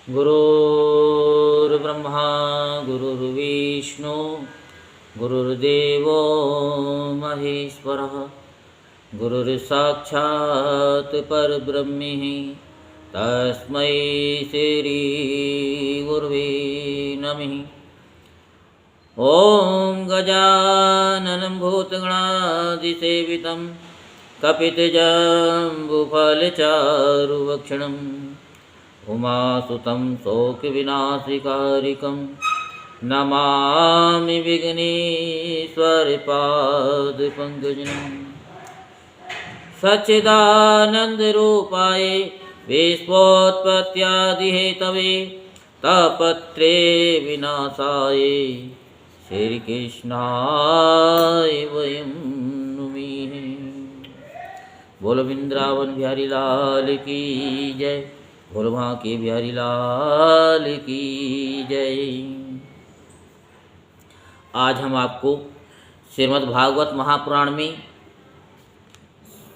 गुरुर्ब्रह्मा गुरुर्विष्णु गुरुर्देवो महेश्वरः गुरुर्साक्षात् परब्रह्म तस्मै श्री गुरुवे नमः। ॐ गजाननं भूतगणादिसेवितं कपितजम्बुफलचारुभक्षणम् उमासुतं शोकविनाशकारिकं नमामि विघ्नेश्वरपादपङ्कजं। सच्चिदानन्दरूपाय विश्वोत्पत्त्यादिहेतवे तापत्रे विनाशाय श्रीकृष्णाय वयं नुमः। बोलो वृंदावन बिहारी लाल की जय, बोलो वहाँ के बिहारी लाल की जय। आज हम आपको श्रीमद् भागवत महापुराण में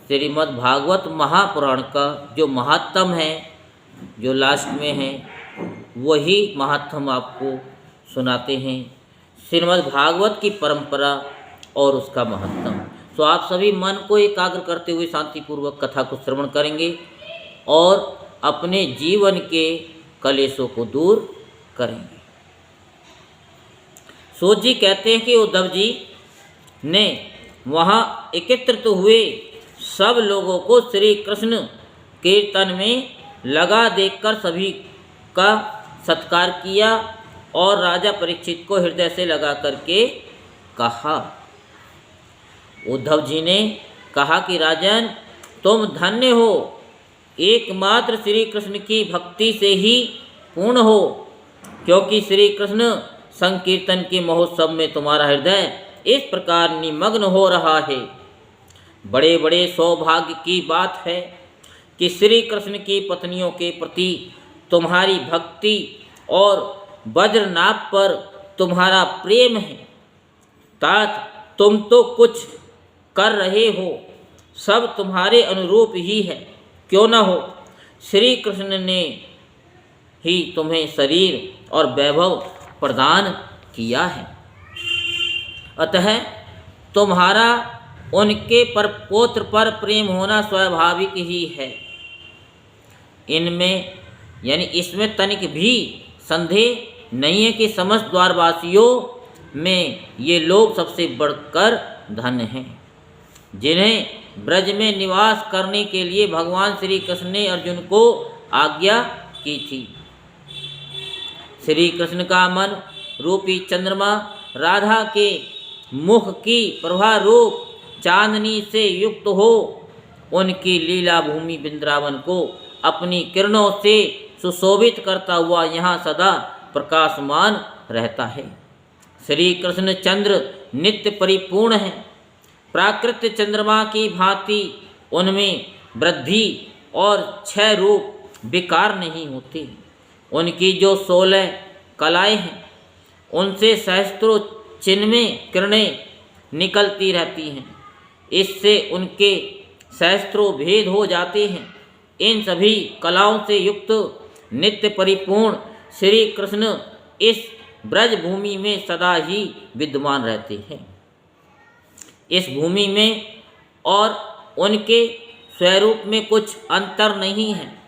श्रीमद् भागवत महापुराण का जो महात्म है, जो लास्ट में है, वही महात्म आपको सुनाते हैं। श्रीमद् भागवत की परंपरा और उसका महत्व। तो आप सभी मन को एकाग्र करते हुए शांतिपूर्वक कथा को श्रवण करेंगे और अपने जीवन के कलेशों को दूर करेंगे। सूत जी कहते हैं कि उद्धव जी ने वहाँ एकत्रित हुए सब लोगों को श्री कृष्ण कीर्तन में लगा देखकर सभी का सत्कार किया और राजा परीक्षित को हृदय से लगा करके कहा। उद्धव जी ने कहा कि राजन, तुम धन्य हो, एकमात्र श्री कृष्ण की भक्ति से ही पूर्ण हो, क्योंकि श्री कृष्ण संकीर्तन के महोत्सव में तुम्हारा हृदय इस प्रकार निमग्न हो रहा है। बड़े बड़े सौभाग्य की बात है कि श्री कृष्ण की पत्नियों के प्रति तुम्हारी भक्ति और वज्रनाभ पर तुम्हारा प्रेम है। तात तुम तो कुछ कर रहे हो, सब तुम्हारे अनुरूप ही है। क्यों न हो, श्री कृष्ण ने ही तुम्हें शरीर और वैभव प्रदान किया है। अतः तुम्हारा उनके परपोत्र पर प्रेम होना स्वाभाविक ही है। इनमें यानी इसमें तनिक भी संदेह नहीं है कि समस्त द्वारवासियों में ये लोग सबसे बढ़कर धन्य हैं, जिन्हें ब्रज में निवास करने के लिए भगवान श्री कृष्ण ने अर्जुन को आज्ञा की थी। श्री कृष्ण का मन रूपी चंद्रमा राधा के मुख की प्रभा रूप चांदनी से युक्त हो उनकी लीला भूमि वृंदावन को अपनी किरणों से सुशोभित करता हुआ यहाँ सदा प्रकाशमान रहता है। श्री कृष्ण चंद्र नित्य परिपूर्ण है। प्राकृत चंद्रमा की भांति उनमें वृद्धि और क्षय रूप विकार नहीं होते। उनकी जो 16 कलाएँ हैं, उनसे सहस्त्रों चिन्मय किरणें निकलती रहती हैं। इससे उनके सहस्त्रों भेद हो जाते हैं। इन सभी कलाओं से युक्त नित्य परिपूर्ण श्री कृष्ण इस ब्रज भूमि में सदा ही विद्यमान रहते हैं। इस भूमि में और उनके स्वरूप में कुछ अंतर नहीं है।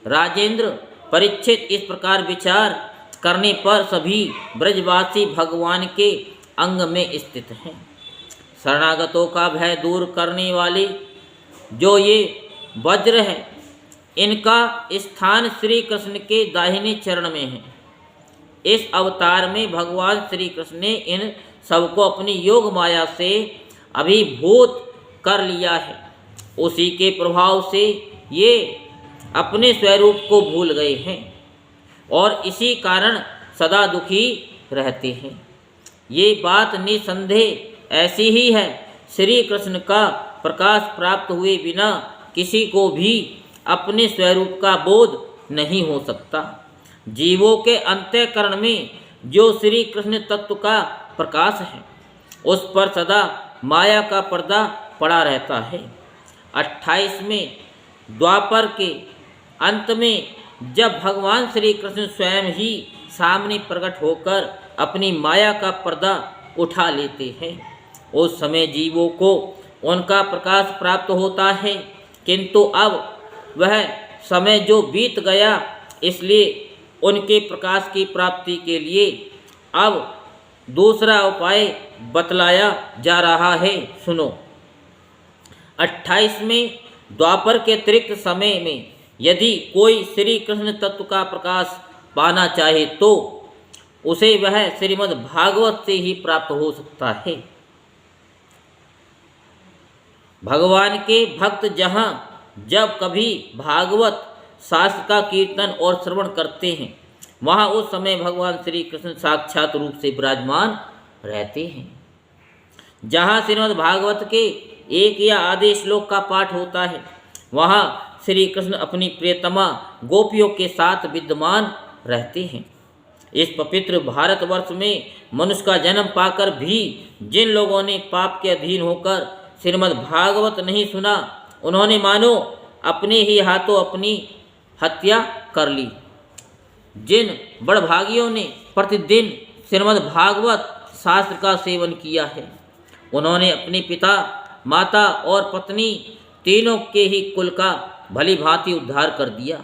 राजेंद्र परीक्षित इस प्रकार विचार करने पर सभी ब्रजवासी भगवान के अंग में स्थित हैं। शरणागतों का भय दूर करने वाले जो ये वज्र है, इनका स्थान श्री कृष्ण के दाहिने चरण में है। इस अवतार में भगवान श्री कृष्ण ने इन सबको अपनी योग माया से अभिभूत कर लिया है। उसी के प्रभाव से ये अपने स्वरूप को भूल गए हैं और इसी कारण सदा दुखी रहते हैं। ये बात निसंदेह ऐसी ही है। श्री कृष्ण का प्रकाश प्राप्त हुए बिना किसी को भी अपने स्वरूप का बोध नहीं हो सकता। जीवों के अंतःकरण में जो श्री कृष्ण तत्व का प्रकाश है, उस पर सदा माया का पर्दा पड़ा रहता है। 28वें द्वापर के अंत में जब भगवान श्री कृष्ण स्वयं ही सामने प्रकट होकर अपनी माया का पर्दा उठा लेते हैं, उस समय जीवों को उनका प्रकाश प्राप्त होता है। किंतु अब वह समय जो बीत गया, इसलिए उनके प्रकाश की प्राप्ति के लिए अब दूसरा उपाय बतलाया जा रहा है। सुनो। 28वें द्वापर के अतिरिक्त समय में यदि कोई श्री कृष्ण तत्व का प्रकाश पाना चाहे तो उसे वह श्रीमद् भागवत से ही प्राप्त हो सकता है। भगवान के भक्त जहाँ जब कभी भागवत शास्त्र का कीर्तन और श्रवण करते हैं, वहाँ उस समय भगवान श्री कृष्ण साक्षात रूप से विराजमान रहते हैं। जहाँ श्रीमद् भागवत के एक या आधे श्लोक का पाठ होता है, वहाँ श्री कृष्ण अपनी प्रियतमा गोपियों के साथ विद्यमान रहते हैं। इस पवित्र भारतवर्ष में मनुष्य का जन्म पाकर भी जिन लोगों ने पाप के अधीन होकर श्रीमद् भागवत नहीं सुना, उन्होंने मानो अपने ही हाथों अपनी हत्या कर ली। जिन बड़भागियों ने प्रतिदिन श्रीमद् भागवत शास्त्र का सेवन किया है, उन्होंने अपने पिता, माता और पत्नी तीनों के ही कुल का भली भांति उद्धार कर दिया।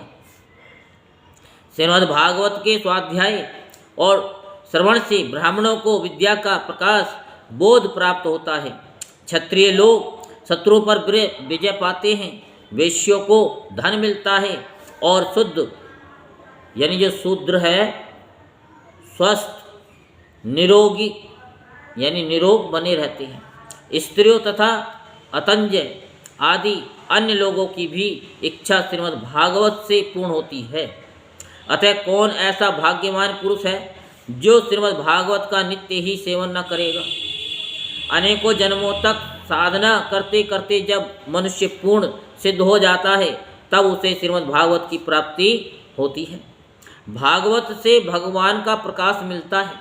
श्रीमद् भागवत के स्वाध्याय और श्रवण से ब्राह्मणों को विद्या का प्रकाश बोध प्राप्त होता है। क्षत्रिय लोग शत्रुओं पर विजय पाते हैं, वैश्यों को धन मिलता है और शुद्ध यानी जो शूद्र है स्वस्थ निरोगी यानी निरोग बने रहते हैं। स्त्रियों तथा अतंजय आदि अन्य लोगों की भी इच्छा श्रीमद् भागवत से पूर्ण होती है। अतः कौन ऐसा भाग्यवान पुरुष है जो श्रीमद् भागवत का नित्य ही सेवन न करेगा। अनेकों जन्मों तक साधना करते करते जब मनुष्य पूर्ण सिद्ध हो जाता है, तब उसे श्रीमद् भागवत की प्राप्ति होती है। भागवत से भगवान का प्रकाश मिलता है,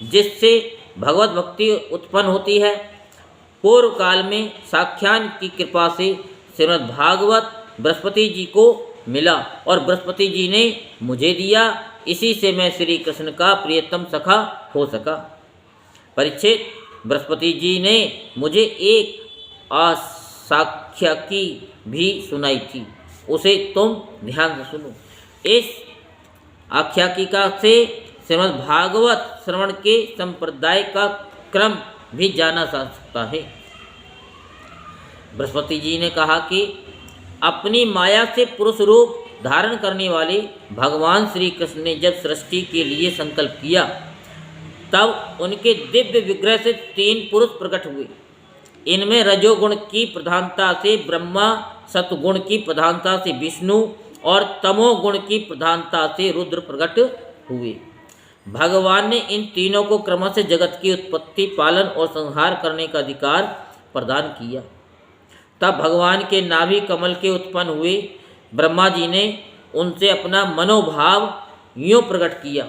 जिससे भगवत भक्ति उत्पन्न होती है। पूर्व काल में साख्यान की कृपा से श्रीमद् भागवत बृहस्पति जी को मिला और बृहस्पति जी ने मुझे दिया। इसी से मैं श्री कृष्ण का प्रियतम सखा हो सका। परीक्षित, बृहस्पति जी ने मुझे एक आसाख्याकी भी सुनाई थी, उसे तुम ध्यान से सुनो। इस आख्यायिका से श्रीमद् भागवत श्रवण के संप्रदाय का क्रम भी जाना जा सकता है। बृहस्पति जी ने कहा कि अपनी माया से पुरुष रूप धारण करने वाले भगवान श्री कृष्ण ने जब सृष्टि के लिए संकल्प किया, तब उनके दिव्य विग्रह से 3 पुरुष प्रकट हुए। इनमें रजोगुण की प्रधानता से ब्रह्मा, सतगुण की प्रधानता से विष्णु और तमोगुण की प्रधानता से रुद्र प्रकट हुए। भगवान ने इन तीनों को क्रमशः से जगत की उत्पत्ति, पालन और संहार करने का अधिकार प्रदान किया। तब भगवान के नाभि कमल के उत्पन्न हुए ब्रह्मा जी ने उनसे अपना मनोभाव यूँ प्रकट किया।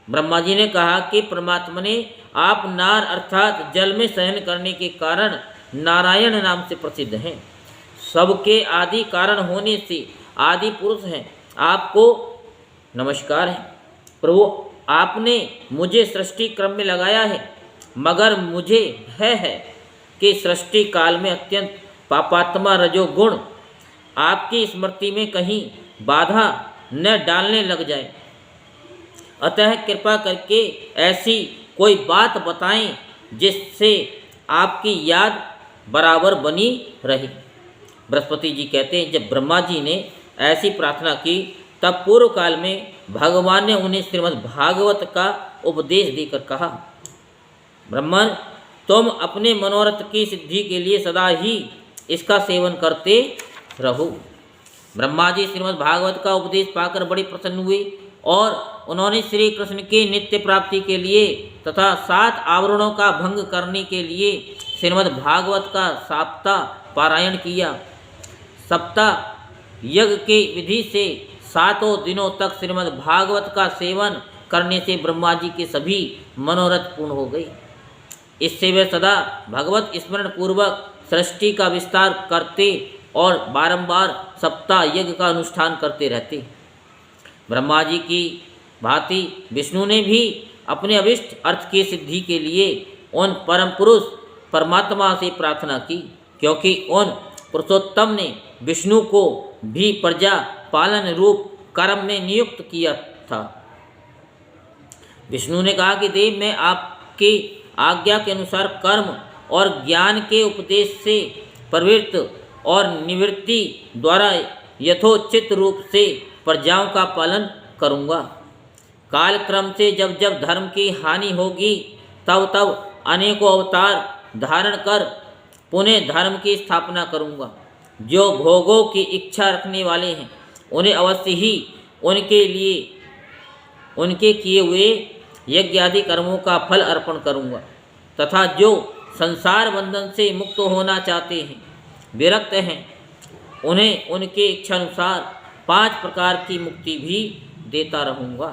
ब्रह्मा जी ने कहा कि परमात्मा ने आप नार अर्थात जल में शयन करने के कारण नारायण नाम से प्रसिद्ध हैं। सबके आदि कारण होने से आदि पुरुष हैं। आपको नमस्कार है प्रभु। आपने मुझे सृष्टि क्रम में लगाया है, मगर मुझे भय है कि सृष्टि काल में अत्यंत पापात्मा रजोगुण आपकी स्मृति में कहीं बाधा न डालने लग जाए। अतः कृपा करके ऐसी कोई बात बताएं जिससे आपकी याद बराबर बनी रहे। बृहस्पति जी कहते हैं, जब ब्रह्मा जी ने ऐसी प्रार्थना की, तब पूर्व काल में भगवान ने उन्हें श्रीमद् भागवत का उपदेश देकर कहा, ब्राह्मण, तुम अपने मनोरथ की सिद्धि के लिए सदा ही इसका सेवन करते रहो। ब्रह्मा जी श्रीमद् भागवत का उपदेश पाकर बड़े प्रसन्न हुए और उन्होंने श्री कृष्ण की नित्य प्राप्ति के लिए तथा 7 आवरणों का भंग करने के लिए श्रीमद् भागवत का सप्ताह पारायण किया। सप्ताह यज्ञ के विधि से 7 दिनों तक श्रीमद् भागवत का सेवन करने से ब्रह्मा जी के सभी मनोरथ पूर्ण हो गए। इससे वे सदा भगवत स्मरण पूर्वक सृष्टि का विस्तार करते और बारंबार सप्ताह यज्ञ का अनुष्ठान करते रहते। ब्रह्मा जी की भांति विष्णु ने भी अपने अभिष्ट अर्थ की सिद्धि के लिए उन परम पुरुष परमात्मा से प्रार्थना की, क्योंकि उन पुरुषोत्तम ने विष्णु को भी प्रजा पालन रूप कर्म में नियुक्त किया था। विष्णु ने कहा कि देव, मैं आपकी आज्ञा के अनुसार कर्म और ज्ञान के उपदेश से प्रवृत्त और निवृत्ति द्वारा यथोचित रूप से प्रजाओं का पालन करूँगा। कालक्रम से जब जब धर्म की हानि होगी तब तब अनेकों अवतार धारण कर पुनः धर्म की स्थापना करूँगा। जो भोगों की इच्छा रखने वाले हैं उन्हें अवश्य ही उनके लिए उनके किए हुए यज्ञ आदि कर्मों का फल अर्पण करूँगा, तथा जो संसार बंधन से मुक्त होना चाहते हैं, विरक्त हैं, उन्हें उनके इच्छानुसार 5 प्रकार की मुक्ति भी देता रहूँगा।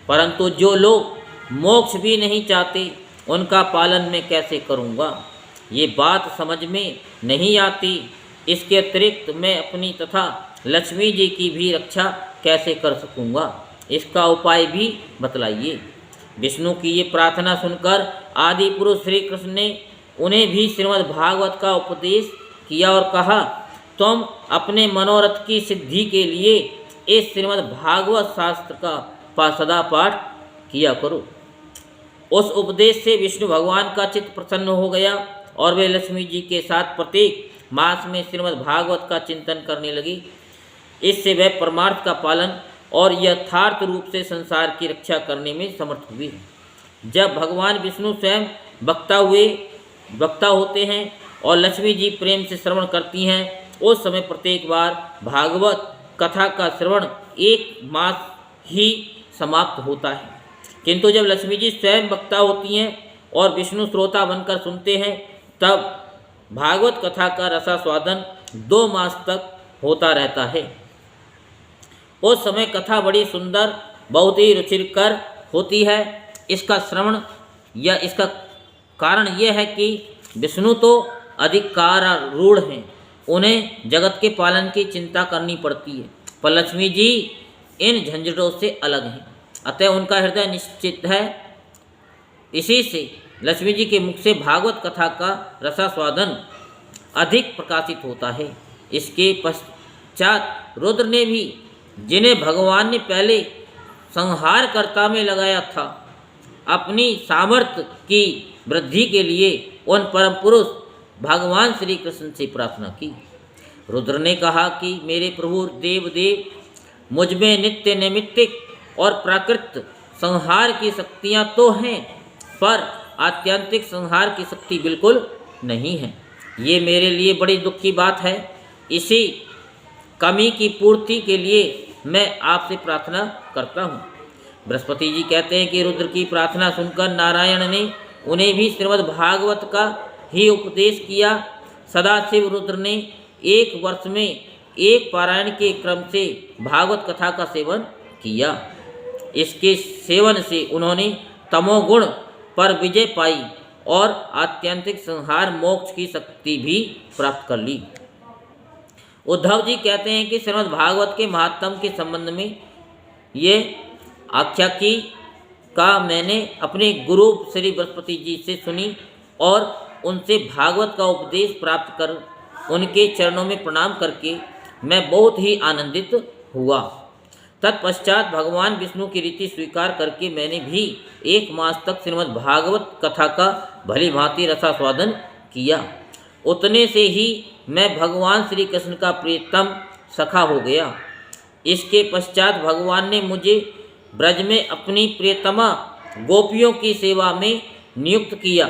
परंतु जो लोग मोक्ष भी नहीं चाहते उनका पालन मैं कैसे करूँगा, ये बात समझ में नहीं आती। इसके अतिरिक्त मैं अपनी तथा लक्ष्मी जी की भी रक्षा कैसे कर सकूँगा, इसका उपाय भी बतलाइए। विष्णु की ये प्रार्थना सुनकर आदि पुरुष श्री कृष्ण ने उन्हें भी श्रीमद् भागवत का उपदेश किया और कहा, तुम अपने मनोरथ की सिद्धि के लिए इस श्रीमद् भागवत शास्त्र का सदा पाठ किया करो। उस उपदेश से विष्णु भगवान का चित्त प्रसन्न हो गया और वे लक्ष्मी जी के साथ प्रत्येक मास में श्रीमद् भागवत का चिंतन करने लगी। इससे वे परमार्थ का पालन और यथार्थ रूप से संसार की रक्षा करने में समर्थ हुए। जब भगवान विष्णु स्वयं वक्ता होते हैं और लक्ष्मी जी प्रेम से श्रवण करती हैं, उस समय प्रत्येक बार भागवत कथा का श्रवण 1 मास ही समाप्त होता है। किंतु जब लक्ष्मी जी स्वयं वक्ता होती हैं और विष्णु श्रोता बनकर सुनते हैं, तब भागवत कथा का रसास्वादन 2 मास तक होता रहता है। उस समय कथा बड़ी सुंदर, बहुत ही रुचिकर होती है। इसका श्रवण या इसका कारण यह है कि विष्णु तो अधिकारारूढ़ हैं, उन्हें जगत के पालन की चिंता करनी पड़ती है, पर लक्ष्मी जी इन झंझटों से अलग हैं, अतः उनका हृदय निश्चित है। इसी से लक्ष्मी जी के मुख से भागवत कथा का रसास्वादन अधिक प्रकाशित होता है। इसके पश्चात रुद्र ने भी, जिन्हें भगवान ने पहले संहारकर्ता में लगाया था, अपनी सामर्थ्य की वृद्धि के लिए उन परम पुरुष भगवान श्री कृष्ण से प्रार्थना की। रुद्र ने कहा कि मेरे प्रभु देवदेव, मुझ में नित्य नैमित्तिक और प्राकृत संहार की शक्तियाँ तो हैं, पर आत्यंतिक संहार की शक्ति बिल्कुल नहीं है। ये मेरे लिए बड़ी दुख की बात है। इसी कमी की पूर्ति के लिए मैं आपसे प्रार्थना करता हूँ। बृहस्पति जी कहते हैं कि रुद्र की प्रार्थना सुनकर नारायण ने उन्हें भी श्रीमद् भागवत का ही उपदेश किया। सदाशिव रुद्र ने 1 वर्ष में 1 पारायण के क्रम से भागवत कथा का सेवन किया। इसके सेवन से उन्होंने तमोगुण पर विजय पाई और आत्यंतिक संहार मोक्ष की शक्ति भी प्राप्त कर ली। उद्धव जी कहते हैं कि श्रीमद् भागवत के महात्म के संबंध में ये आख्या की का मैंने अपने गुरु श्री बृहस्पति जी से सुनी और उनसे भागवत का उपदेश प्राप्त कर उनके चरणों में प्रणाम करके मैं बहुत ही आनंदित हुआ। तत्पश्चात भगवान विष्णु की रीति स्वीकार करके मैंने भी 1 मास तक श्रीमद् भागवत कथा का भली भांति रसास्वादन किया। उतने से ही मैं भगवान श्री कृष्ण का प्रियतम सखा हो गया। इसके पश्चात भगवान ने मुझे ब्रज में अपनी प्रियतमा गोपियों की सेवा में नियुक्त किया।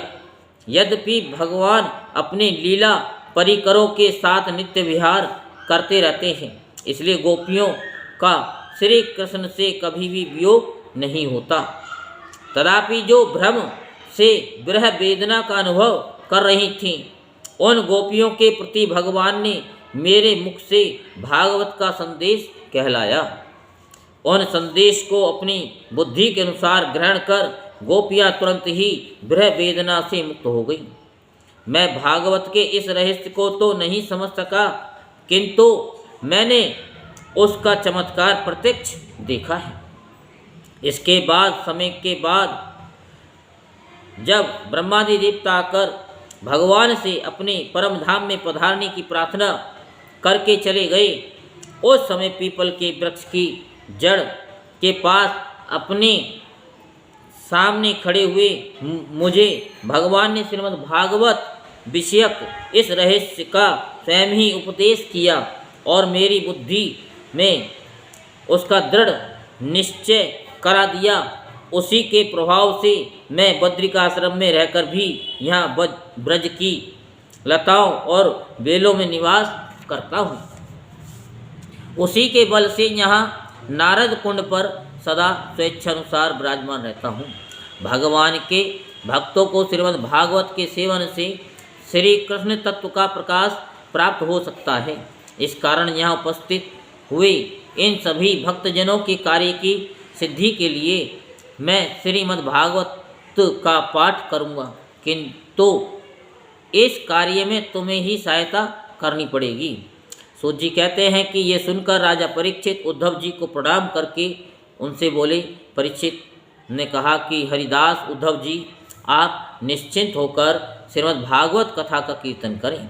यद्यपि भगवान अपने लीला परिकरों के साथ नित्य विहार करते रहते हैं, इसलिए गोपियों का श्री कृष्ण से कभी भी वियोग नहीं होता। तथापि जो भ्रम से विरह वेदना का अनुभव कर रही थीं, उन गोपियों के प्रति भगवान ने मेरे मुख से भागवत का संदेश कहलाया। उन संदेश को अपनी बुद्धि के अनुसार ग्रहण कर गोपियाँ तुरंत ही विरह वेदना से मुक्त हो गई। मैं भागवत के इस रहस्य को तो नहीं समझ सका, किंतु मैंने उसका चमत्कार प्रत्यक्ष देखा है। इसके बाद समय के बाद जब ब्रह्मादि देवता आकर भगवान से अपने परम धाम में पधारने की प्रार्थना करके चले गए, उस समय पीपल के वृक्ष की जड़ के पास अपने सामने खड़े हुए मुझे भगवान ने श्रीमद् भागवत विषयक इस रहस्य का स्वयं ही उपदेश किया और मेरी बुद्धि में उसका दृढ़ निश्चय करा दिया। उसी के प्रभाव से मैं बद्रिकाश्रम में रहकर भी यहाँ ब्रज की लताओं और बेलों में निवास करता हूँ। उसी के बल से यहाँ नारद कुंड पर सदा स्वेच्छानुसार विराजमान रहता हूँ। भगवान के भक्तों को श्रीमद् भागवत के सेवन से श्री कृष्ण तत्व का प्रकाश प्राप्त हो सकता है। इस कारण यहाँ उपस्थित हुए इन सभी भक्तजनों के कार्य की सिद्धि के लिए मैं श्रीमद् भागवत का पाठ करूँगा, किंतु इस कार्य में तुम्हें ही सहायता करनी पड़ेगी। सूत जी कहते हैं कि ये सुनकर राजा परीक्षित उद्धव जी को प्रणाम करके उनसे बोले। परीक्षित ने कहा कि हरिदास उद्धव जी, आप निश्चिंत होकर श्रीमद् भागवत कथा का कीर्तन करें।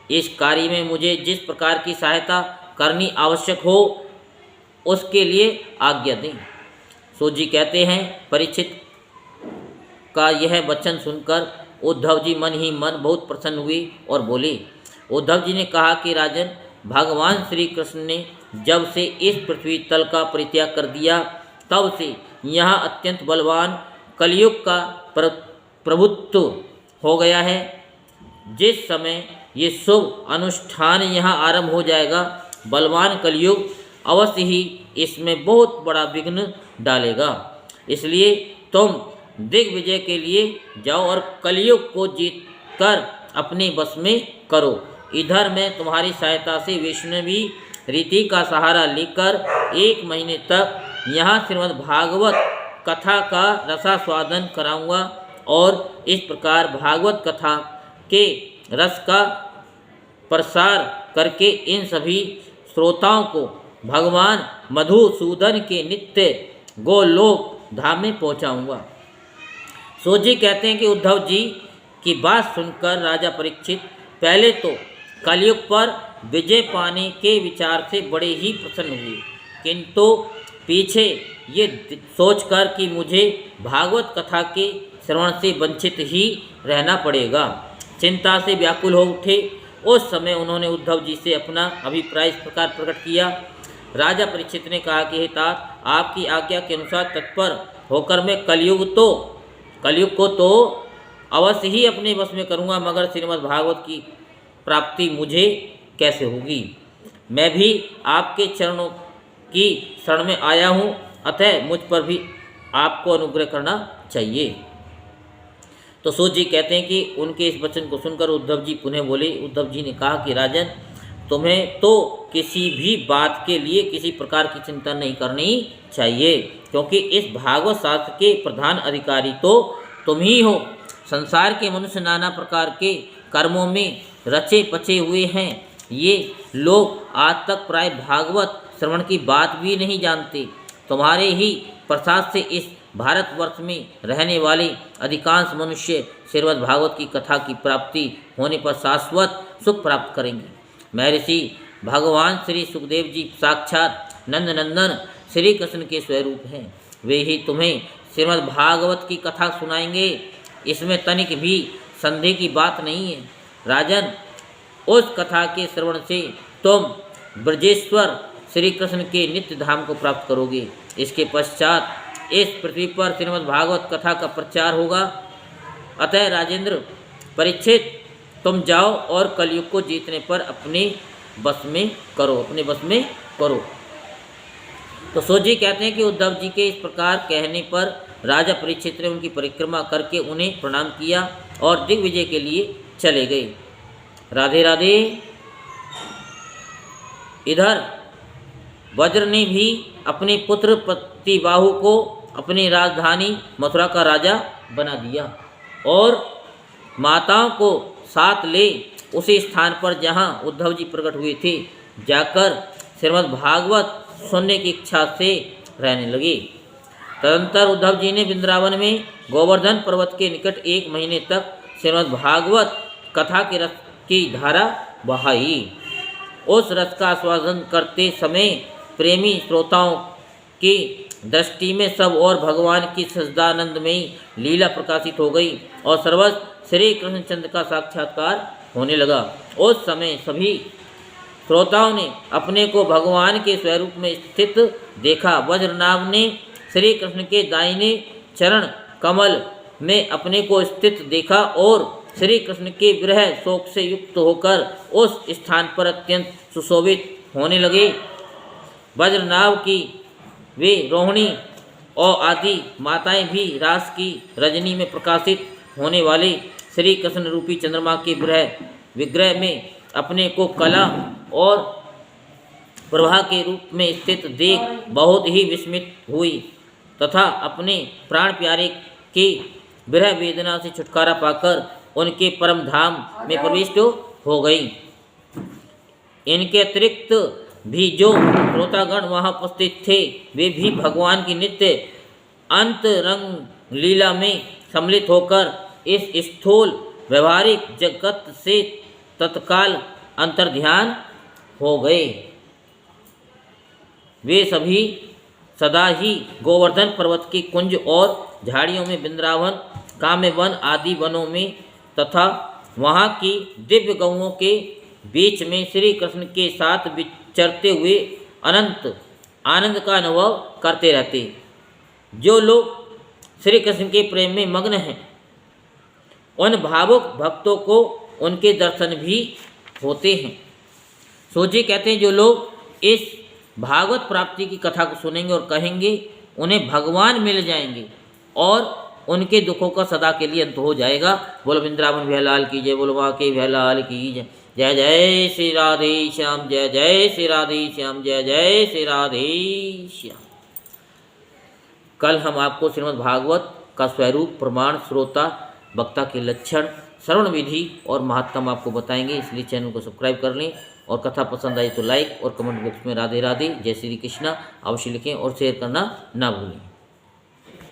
इस कार्य में मुझे जिस प्रकार की सहायता करनी आवश्यक हो उसके लिए आज्ञा दें। सूत जी कहते हैं, परीक्षित का यह वचन सुनकर उद्धव जी मन ही मन बहुत प्रसन्न हुए और बोले। उद्धव जी ने कहा कि राजन, भगवान श्री कृष्ण ने जब से इस पृथ्वी तल का परित्याग कर दिया, तब से यहाँ अत्यंत बलवान कलयुग का प्रभुत्व हो गया है। जिस समय ये शुभ अनुष्ठान यहाँ आरंभ हो जाएगा, बलवान कलयुग अवश्य ही इसमें बहुत बड़ा विघ्न डालेगा। इसलिए तुम दिग्विजय के लिए जाओ और कलयुग को जीत कर अपने बस में करो। इधर मैं तुम्हारी सहायता से वैष्णवी रीति का सहारा लेकर 1 महीने तक यहाँ श्रीमद् भागवत कथा का रसास्वादन कराऊंगा और इस प्रकार भागवत कथा के रस का प्रसार करके इन सभी श्रोताओं को भगवान मधुसूदन के नित्य गोलोक धाम में पहुँचाऊँगा। सूत जी कहते हैं कि उद्धव जी की बात सुनकर राजा परीक्षित पहले तो कलयुग पर विजय पाने के विचार से बड़े ही प्रसन्न हुए, किंतु पीछे ये सोचकर कि मुझे भागवत कथा के श्रवण से वंचित ही रहना पड़ेगा, चिंता से व्याकुल हो उठे। उस समय उन्होंने उद्धव जी से अपना अभिप्राय इस प्रकार प्रकट किया। राजा परीक्षित ने कहा कि हे तात, आपकी आज्ञा के अनुसार तत्पर होकर मैं कलयुग को तो अवश्य ही अपने वश में करूँगा, मगर श्रीमद् भागवत की प्राप्ति मुझे कैसे होगी? मैं भी आपके चरणों की शरण में आया हूँ, अतः मुझ पर भी आपको अनुग्रह करना चाहिए। तो सूत जी कहते हैं कि उनके इस वचन को सुनकर उद्धव जी पुनः बोले। उद्धव जी ने कहा कि राजन, तुम्हें तो किसी भी बात के लिए किसी प्रकार की चिंता नहीं करनी चाहिए, क्योंकि इस भागवत शास्त्र के प्रधान अधिकारी तो तुम ही हो। संसार के मनुष्य नाना प्रकार के कर्मों में रचे पचे हुए हैं। ये लोग आज तक प्राय भागवत श्रवण की बात भी नहीं जानते। तुम्हारे ही प्रसाद से इस भारतवर्ष में रहने वाले अधिकांश मनुष्य श्रीमद् भागवत की कथा की प्राप्ति होने पर शाश्वत सुख प्राप्त करेंगे। महर्षि भगवान श्री सुखदेव जी साक्षात नंदनंदन श्री कृष्ण के स्वरूप हैं। वे ही तुम्हें श्रीमद् भागवत की कथा सुनाएंगे, इसमें तनिक भी संदेह की बात नहीं है। राजन, उस कथा के श्रवण से तुम ब्रजेश्वर श्री कृष्ण के नित्य धाम को प्राप्त करोगे। इसके पश्चात इस पृथ्वी पर श्रीमद् भागवत कथा का प्रचार होगा। अतः राजेंद्र परीक्षित, तुम जाओ और कलयुग को जीतने पर अपने बस में करो। तो सूत जी कहते हैं कि उद्धव जी के इस प्रकार कहने पर राजा परीक्षित ने उनकी परिक्रमा करके उन्हें प्रणाम किया और दिग्विजय के लिए चले गए। राधे राधे। इधर वज्र ने भी अपने पुत्र प्रतिबाहु को अपनी राजधानी मथुरा का राजा बना दिया और माताओं को साथ ले उसी स्थान पर जहाँ उद्धव जी प्रकट हुए थे जाकर श्रीमद् भागवत सुनने की इच्छा से रहने लगे। तदंतर उद्धव जी ने वृंदावन में गोवर्धन पर्वत के निकट 1 महीने तक श्रीमद् भागवत कथा के रस की धारा बहाई। उस रस का आस्वादन करते समय प्रेमी श्रोताओं की दृष्टि में सब और भगवान की सच्चिदानंदमयी लीला प्रकाशित हो गई और सर्वस्व श्री कृष्णचंद्र का साक्षात्कार होने लगा। उस समय सभी श्रोताओं ने अपने को भगवान के स्वरूप में स्थित देखा। वज्रनाभ ने श्री कृष्ण के दाहिने चरण कमल में अपने को स्थित देखा और श्री कृष्ण के विरह शोक से युक्त होकर उस स्थान पर अत्यंत सुशोभित होने लगे। वज्रनाभ की वे रोहिणी और आदि माताएं भी रास की रजनी में प्रकाशित होने वाले श्री कृष्ण रूपी चंद्रमा के विग्रह में अपने को कला और प्रवाह के रूप में स्थित देख बहुत ही विस्मित हुई तथा अपने प्राण प्यारे की विरह वेदना से छुटकारा पाकर उनके परम धाम में प्रविष्ट हो गई। इनके अतिरिक्त भी जो श्रोतागण वहाँ उपस्थित थे वे भी भगवान की नित्य अंतरंग लीला में सम्मिलित होकर इस स्थूल व्यवहारिक जगत से तत्काल अंतर्ध्यान हो गए। वे सभी सदा ही गोवर्धन पर्वत के कुंज और झाड़ियों में, वृंदावन, काम्य वन आदि वनों में तथा वहाँ की दिव्य गौओं के बीच में श्री कृष्ण के साथ विचरते हुए अनंत आनंद का अनुभव करते रहते। जो लोग श्री कृष्ण के प्रेम में मग्न हैं उन भावुक भक्तों को उनके दर्शन भी होते हैं। सोजी कहते हैं जो लोग इस भागवत प्राप्ति की कथा को सुनेंगे और कहेंगे उन्हें भगवान मिल जाएंगे और उनके दुखों का सदा के लिए अंत हो जाएगा। बोलो वृंदावन बिहारी की जय, बोलो वहाँ के बिहारी की जय। जय जय श्री राधे श्याम, जय जय श्री राधे श्याम, जय जय श्री राधे श्याम। कल हम आपको श्रीमद् भागवत का स्वरूप, प्रमाण, श्रोता, वक्ता के लक्षण, श्रवण विधि और महात्म आपको बताएंगे, इसलिए चैनल को सब्सक्राइब कर लें और कथा पसंद आई तो लाइक और कमेंट बॉक्स में राधे राधे जय श्री कृष्णा अवश्य लिखें और शेयर करना ना भूलें।